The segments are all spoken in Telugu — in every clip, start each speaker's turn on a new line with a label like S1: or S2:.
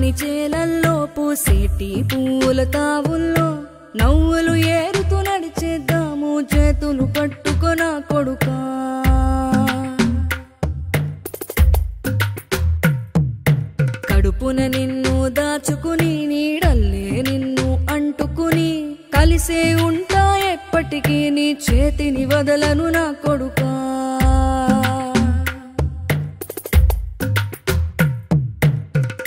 S1: పచ్చని చేలల్లో పూసేటి పూల తావుల్లో నవ్వులు ఏరుతూ నడిచేద్దాము చేతులు పట్టుకొన కొడుకా కడుపున నిన్ను దాచుకుని నీడల్లే నిన్ను అంటుకుని కలిసే ఉంటా ఎప్పటికీ నీ చేతిని వదలను నా కొడుకా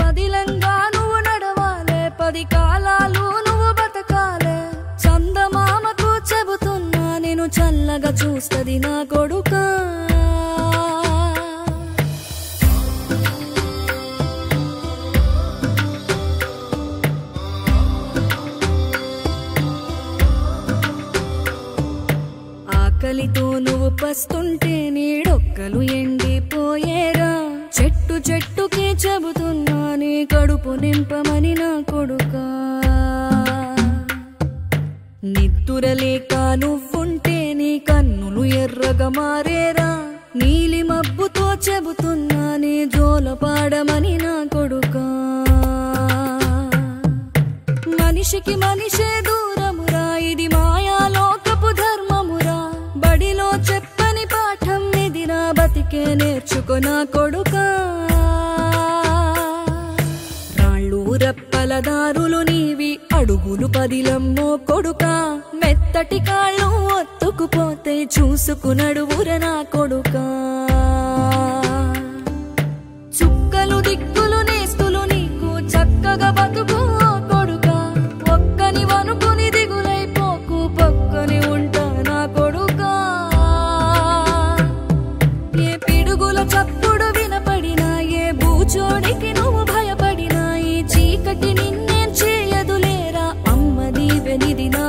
S1: పదిలంగా నువ్వు నడవాలే 10 కాలాలు నువ్వు బతకాలే చందమామకు చెబుతున్నా నేను చల్లగా చూస్తది నా కొడుకా ఆకలితో నువ్వు పస్తుంటే నీడొక్కలు ఎండిపోయేరా చెట్టు చెట్టుకే చెబుతున్నా నీ కడుపు నింపమని నా కొడుకా నిద్దురలేక నువ్వుంటే నీ కన్నులు ఎర్రగా మారేరా నీలి మబ్బుతో చెబుతున్నా నీ జోల పాడమని నా కొడుకా మనిషికి మనిషే దూరమురా ఇది మాయాలోకపు ధర్మమురా బడిలో చెప్పని పాఠం ఇదిరా బతికే నేర్చుకో నా కొడుకా రాళ్ళు రప్పల దారులు నీవి అడుగులు పదిలమ్మో కొడుకా మెత్తటి కాళ్ళు ఒత్తుకుపోతే చూసుకునడువుర నా కొడుకా చుక్కలు దిక్కులు నేస్తులు నీకు చక్కగా బతుకు కొడుకా ఒక్కని వనుకుని దిగులైపోకు పక్కని ఉంటా నా కొడుకా ఏ పిడుగుల చప్పుడు వినపడినా ఏ బూచోడికి నువ్వు భయపడినా ఈ చీకటి నిన్నేం చేయదులేరా అమ్మ దీవెనిది నా